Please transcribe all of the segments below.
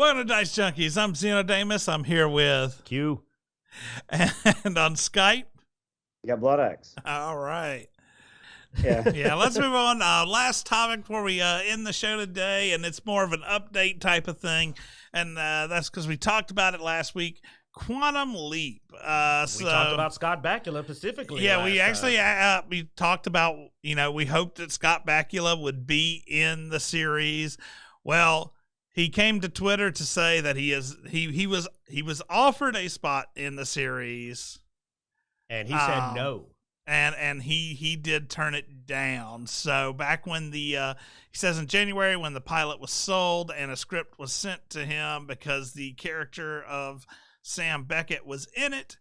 Welcome to Dicejunkies. I'm Xenodamus. I'm here with Q. And on Skype. You got Bloodaxe. All right. Yeah. Yeah, let's move on. Last topic before we end the show today, and it's more of an update type of thing, and that's because we talked about it last week. Quantum Leap. We talked about Scott Bakula specifically. Yeah, we actually we talked about, we hoped that Scott Bakula would be in the series. Well, he came to Twitter to say that he was offered a spot in the series, and he said no. And he did turn it down. So back when he says in January when the pilot was sold and a script was sent to him because the character of Sam Beckett was in it,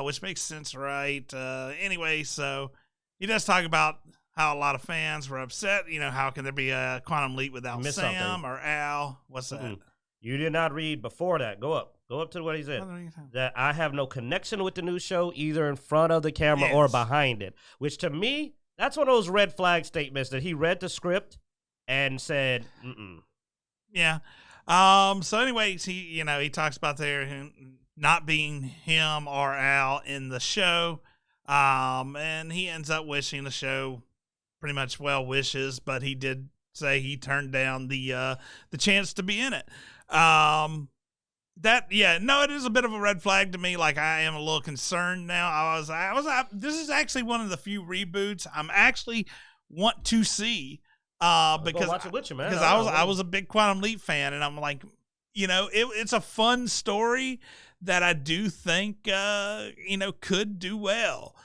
which makes sense, right? Anyway, so he does talk about how a lot of fans were upset. How can there be a Quantum Leap without Sam or Al? What's that? You did not read before that. Go up to what he said. That I have no connection with the new show, either in front of the camera or behind it. Which to me, that's one of those red flag statements that he read the script and said, mm-mm. Yeah. So anyways, he talks about there not being him or Al in the show. And he ends up wishing the show pretty much well wishes, but he did say he turned down the chance to be in it. It is a bit of a red flag to me. Like, I am a little concerned now. This is actually one of the few reboots I'm actually want to see. Because watch it with you, man. I was a big Quantum Leap fan, and I'm like, it's a fun story that I do think could do well.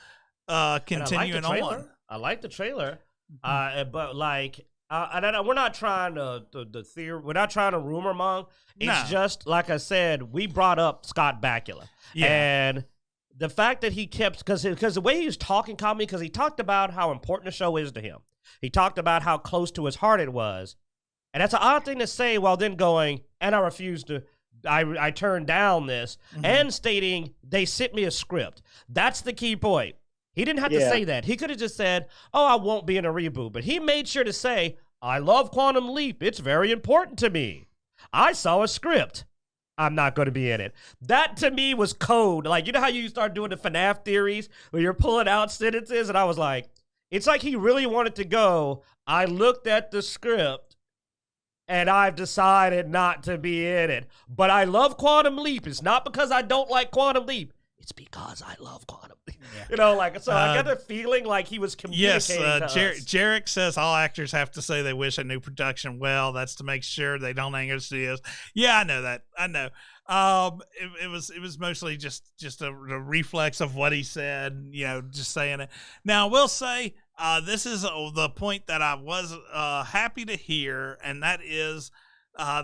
Continuing on. I like the trailer, but like, we're not trying to we're not trying to rumor mong. It's just like I said, we brought up Scott Bakula, and the fact that he kept because the way he was talking caught me, because he talked about how important the show is to him. He talked about how close to his heart it was, and that's an odd thing to say while then going, and I refuse to. I turned down this, and stating they sent me a script. That's the key point. He didn't have to say that. He could have just said, "Oh, I won't be in a reboot," but he made sure to say, "I love Quantum Leap. It's very important to me. I saw a script. I'm not going to be in it." That to me was code. Like, you know how you start doing the FNAF theories where you're pulling out sentences, and I was like, it's like he really wanted to go, I looked at the script, and I've decided not to be in it. But I love Quantum Leap. It's not because I don't like Quantum Leap. It's because I love Quantum Leap. Yeah. So I got the feeling like he was communicating to us. Jarek says all actors have to say they wish a new production well. That's to make sure they don't anger studios. Yeah, I know that. I know. It was mostly just a reflex of what he said, just saying it. Now, I will say, this is the point that I was happy to hear, and that is,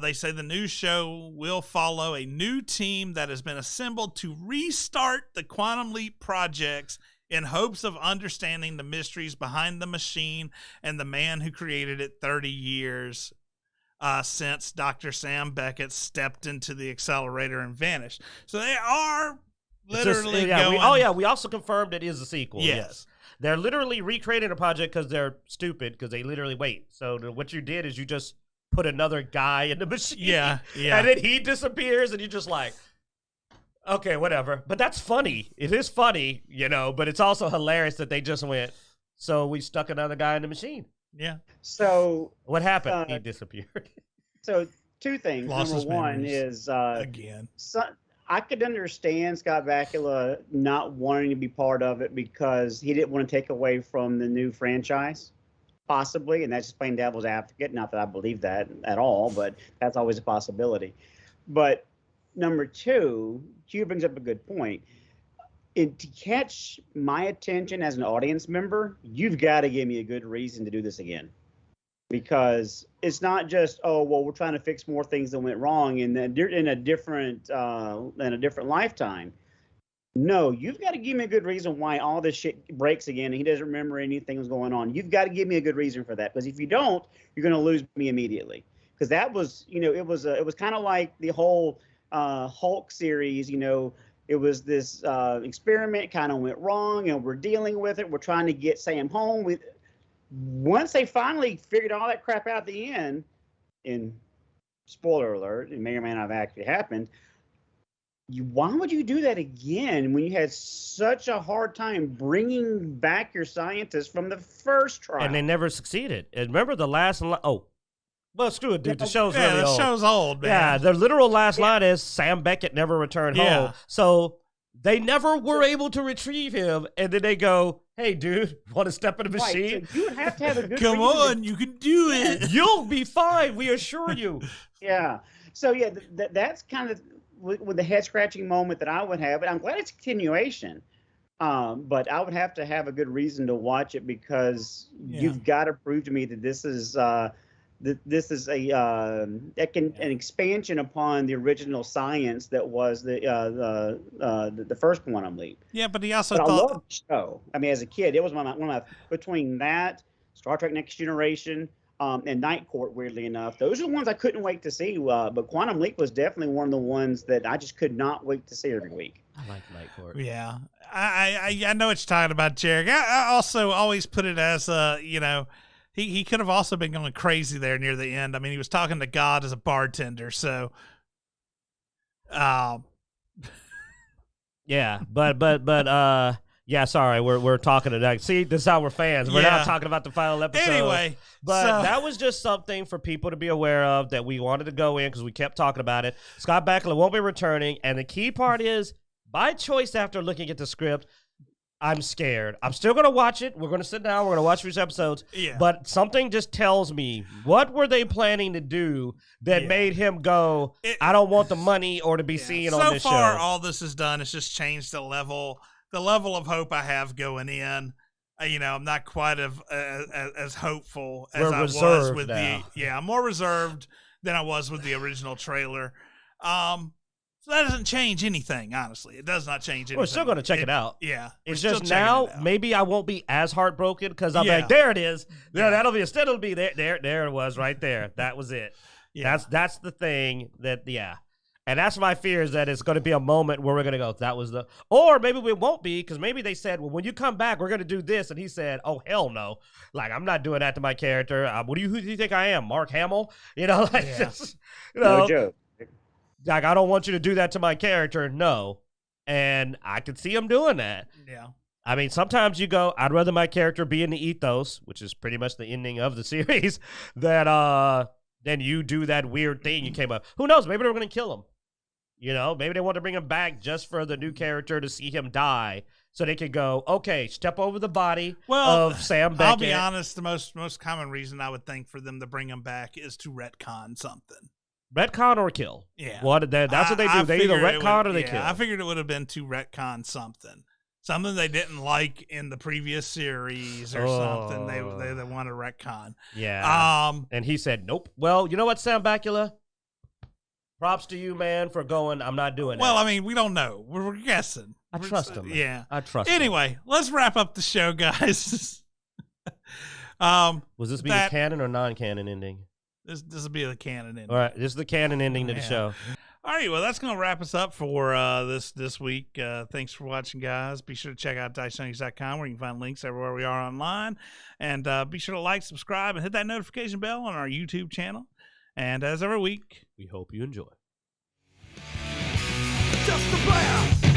they say the new show will follow a new team that has been assembled to restart the Quantum Leap projects in hopes of understanding the mysteries behind the machine and the man who created it 30 years since Dr. Sam Beckett stepped into the accelerator and vanished. So they are literally going... we also confirmed it is a sequel. Yes. They're literally recreating a project because they're stupid, because they literally wait. So what you did is you just put another guy in the machine. Yeah. And then he disappears, and you're just like, okay, whatever. But that's funny. It is funny, but it's also hilarious that they just went, so we stuck another guy in the machine. Yeah. So what happened? He disappeared. So two things. Lost Number one is again. I could understand Scott Bakula not wanting to be part of it because he didn't want to take away from the new franchise, possibly, and that's just playing devil's advocate. Not that I believe that at all, but that's always a possibility. But number two, Q brings up a good point. To catch my attention as an audience member, you've got to give me a good reason to do this again. Because it's not just, oh, well, we're trying to fix more things that went wrong in a different lifetime. No, you've got to give me a good reason why all this shit breaks again and he doesn't remember anything was going on. You've got to give me a good reason for that, because if you don't, you're going to lose me immediately. Because that was, it was kind of like the whole Hulk series. It was this experiment kind of went wrong, and we're dealing with it. We're trying to get Sam home. Once they finally figured all that crap out at the end, in spoiler alert, it may or may not have actually happened. Why would you do that again when you had such a hard time bringing back your scientists from the first trial? And they never succeeded. And remember the last well, screw it, dude. The show's yeah, really the old. show's old, man. Yeah, the literal last line is Sam Beckett never returned home. So they never were able to retrieve him. And then they go, hey, dude, want to step in the machine? So you would have to have a good Come on, you can do it. You'll be fine, we assure you. Yeah. So, yeah, that's kind of with the head-scratching moment that I would have. But I'm glad it's a continuation. But I would have to have a good reason to watch it because you've got to prove to me that this is an expansion upon the original science that was the first Quantum Leap. Yeah, but he also I thought. love the show. I mean, as a kid, it was one of my between that, Star Trek Next Generation, and Night Court. Weirdly enough, those are the ones I couldn't wait to see. But Quantum Leap was definitely one of the ones that I just could not wait to see every week. I like Night Court. Yeah, I know what you're talking about, Jarek. I also always put it as he could have also been going crazy there near the end. I mean, he was talking to God as a bartender, so. Yeah, but yeah, sorry, we're talking to that. See, this is how we're fans. We're not talking about the final episode. Anyway, but that was just something for people to be aware of that we wanted to go in because we kept talking about it. Scott Bakula won't be returning, and the key part is, by choice after looking at the script, I'm scared. I'm still going to watch it. We're going to sit down. We're going to watch these episodes. Yeah. But something just tells me, what were they planning to do that made him go, I don't want the money or to be seen on this show? So far, all this has done is just changed the level of hope I have going in. I'm not quite as hopeful as I was with now. I'm more reserved than I was with the original trailer. So that doesn't change anything, honestly. It does not change anything. We're still going to check it out. Yeah. It's just now, maybe I won't be as heartbroken because I'm like, there it is. Yeah. That'll be there it was right there. That was it. Yeah. That's the thing And that's my fear is that it's going to be a moment where we're going to go, or maybe we won't be because maybe they said, well, when you come back, we're going to do this. And he said, oh, hell no. Like, I'm not doing that to my character. Who do you think I am? Mark Hamill? No joke. Like, I don't want you to do that to my character. No. And I could see him doing that. Yeah. I mean, sometimes you go, I'd rather my character be in the ethos, which is pretty much the ending of the series, than you do that weird thing you came up. Who knows? Maybe they're going to kill him. Maybe they want to bring him back just for the new character to see him die. So they could go, okay, step over the body of Sam Beckett. I'll be honest, the most common reason I would think for them to bring him back is to retcon something. Retcon or kill. Yeah. That's what they do. They either retcon or they kill. I figured it would have been to retcon something. Something they didn't like in the previous series or something they want to retcon. Yeah. And he said, nope. Well, you know what, Sam Bakula? Props to you, man, for going, I'm not doing that. Well, I mean, we don't know. We're guessing. I trust him. Yeah. I trust him. Anyway, let's wrap up the show, guys. Was this be a canon or non-canon ending? This will be the canon ending. All right, this is the canon ending to the show. All right, well, that's going to wrap us up for this week. Thanks for watching, guys. Be sure to check out Dicejunkies.com where you can find links everywhere we are online. And be sure to like, subscribe, and hit that notification bell on our YouTube channel. And as every week, we hope you enjoy. Just a player.